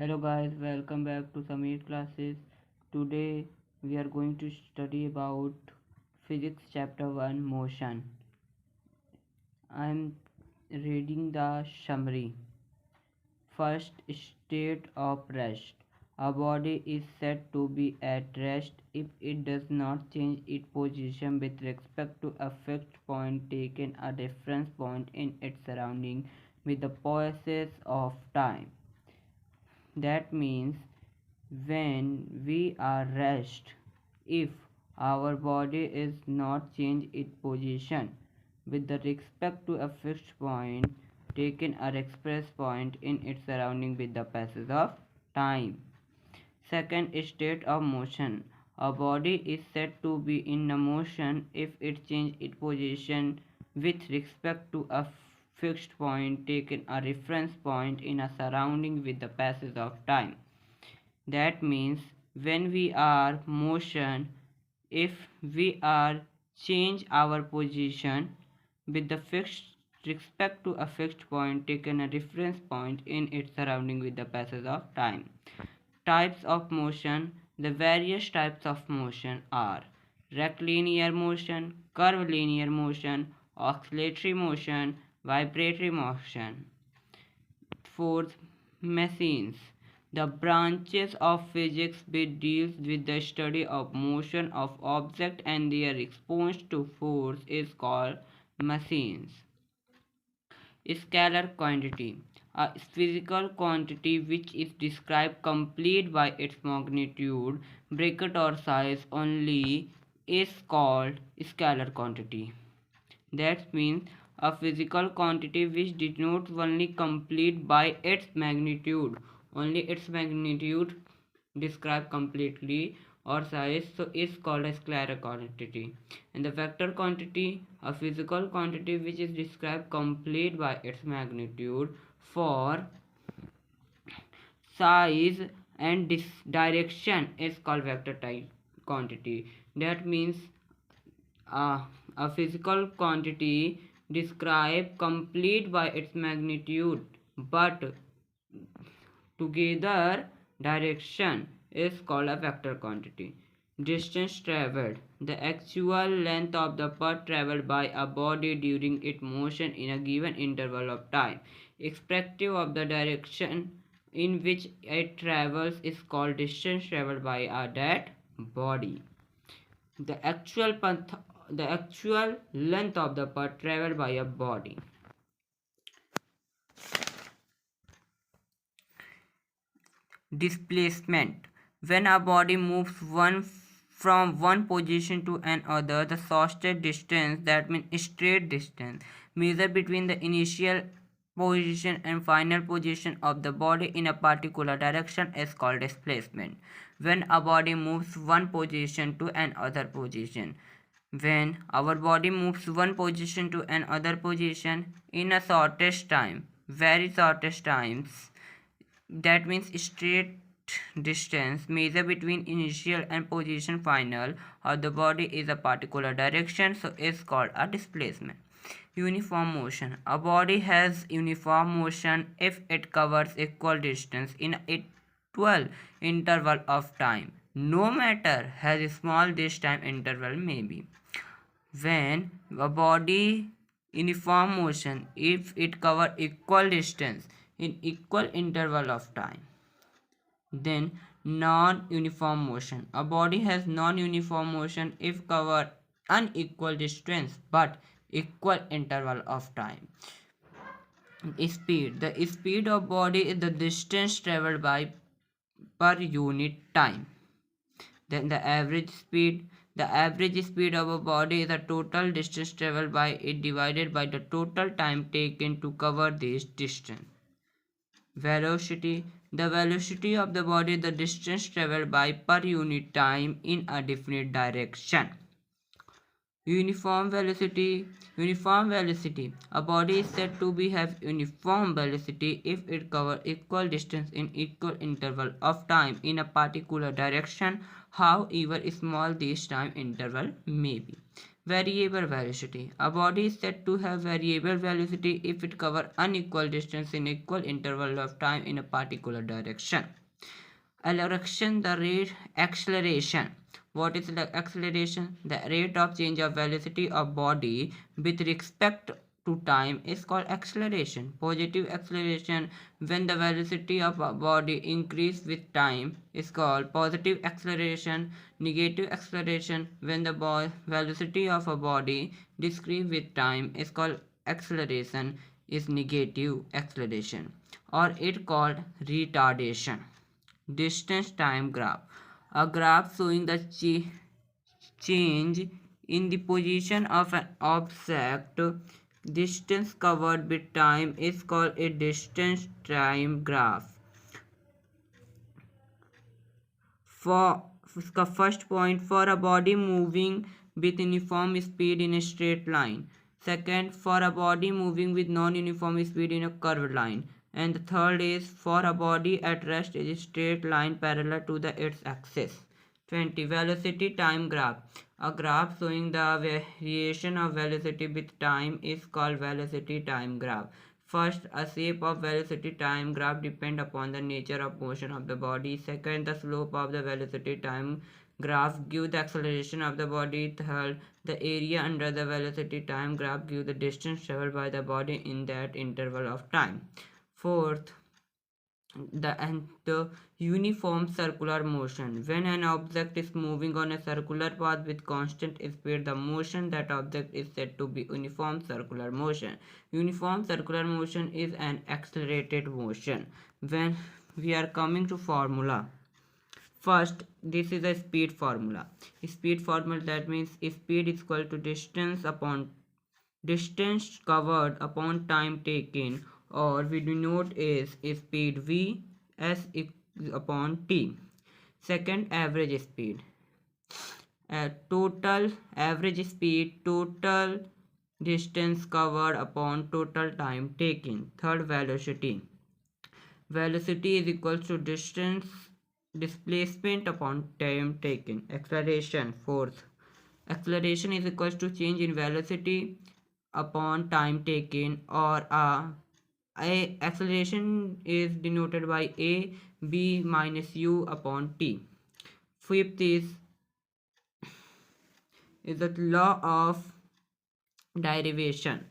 Hello guys, welcome back to Sameer classes. Today we are going to study about physics chapter 1 motion. I am reading the summary. First, state of rest. A body is said to be at rest if it does not change its position with respect to a fixed point taken a reference point in its surrounding with the passage of time. That means when we are rest, if our body is not change its position with the respect to a fixed point taken a express point in its surrounding with the passage of time. Second, state of motion. A body is said to be in a motion if it changes its position with respect to a fixed point taken a reference point in a surrounding with the passage of time. That means when we are motion, if we are change our position with the fixed respect to a fixed point taken a reference point in its surrounding with the passage of time. Types of motion. The various types of motion are rectilinear motion, curvilinear motion, oscillatory motion, vibratory motion. Fourth, machines. The branches of physics which deals with the study of motion of objects and their response to force is called machines. Scalar quantity. A physical quantity which is described complete by its magnitude, bracket or size only is called scalar quantity. That means a physical quantity which denotes only complete by its magnitude. Only its magnitude described completely or size so is called a scalar quantity. And the vector quantity, a physical quantity which is described complete by its magnitude for size and direction is called vector type quantity. That means a physical quantity described complete by its magnitude but together direction is called a vector quantity. Distance traveled. The actual length of the path traveled by a body during its motion in a given interval of time, irrespective of the direction in which it travels, is called distance traveled by that body. The actual length of the path traveled by a body. Displacement. When a body moves from one position to another, the shortest distance, that means straight distance, measured between the initial position and final position of the body in a particular direction is called displacement. When a body moves one position to another position. When our body moves one position to another position in a shortest time, very shortest times, that means straight distance measured between initial and position final of the body is a particular direction, so it's called a displacement. Uniform motion. A body has uniform motion if it covers equal distance in a 12 interval of time, no matter how small this time interval may be. When a body uniform motion if it cover equal distance in equal interval of time. Then non-uniform motion. A body has non-uniform motion if cover unequal distance but equal interval of time. Speed. The speed of body is the distance traveled by per unit time. Then the average speed. The average speed of a body is the total distance traveled by it divided by the total time taken to cover this distance. Velocity. The velocity of the body is the distance traveled by per unit time in a definite direction. Uniform velocity. Uniform velocity. A body is said to be have uniform velocity if it covers equal distance in equal interval of time in a particular direction, however small this time interval may be. Variable velocity. A body is said to have variable velocity if it covers unequal distance in equal interval of time in a particular direction. Acceleration, the rate acceleration. What is the acceleration? The rate of change of velocity of body with respect to time is called acceleration. Positive acceleration, when the velocity of a body increase with time, is called positive acceleration. Negative acceleration, when the velocity of a body decrease with time, is called acceleration, is negative acceleration, or it called retardation. Distance time graph. A graph showing the change in the position of an object distance covered with time is called a distance time graph. For उसका first point, for a body moving with uniform speed in a straight line. Second, for a body moving with non-uniform speed in a curved line. And the third is for a body at rest is a straight line parallel to its axis. 20. Velocity time graph. A graph showing the variation of velocity with time is called velocity time graph. First, a shape of velocity time graph depends upon the nature of motion of the body. Second, the slope of the velocity time graph gives the acceleration of the body. Third, the area under the velocity time graph gives the distance traveled by the body in that interval of time. Fourth, the uniform circular motion. When an object is moving on a circular path with constant speed, the motion that object is said to be uniform circular motion. Uniform circular motion is an accelerated motion. When we are coming to formula, first, this is a speed formula. Speed formula, that means speed is equal to distance covered upon time taken, or we denote as speed v s upon t. Second, average speed. Total average speed, total distance covered upon total time taken. Third, velocity. Velocity is equal to distance displacement upon time taken. Acceleration. Fourth, acceleration is equal to change in velocity upon time taken, or a acceleration is denoted by a b minus u upon t. Fifth is the law of derivation.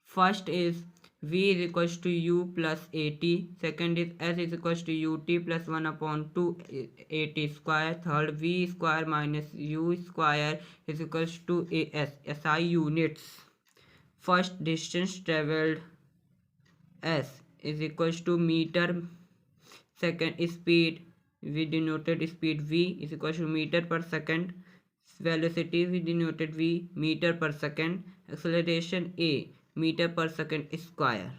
First is v is equals to u plus at. Second is s is equals to ut plus 1 upon 2 at square. Third, v square minus u square is equals to as SI units. First, distance traveled s is equals to meter. Second, speed, we denoted speed v is equals to meter per second. Velocity, we denoted v meter per second. Acceleration a meter per second square.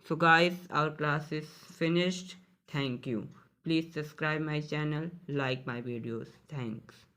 So guys, our class is finished. Thank you. Please subscribe my channel, like my videos. Thanks.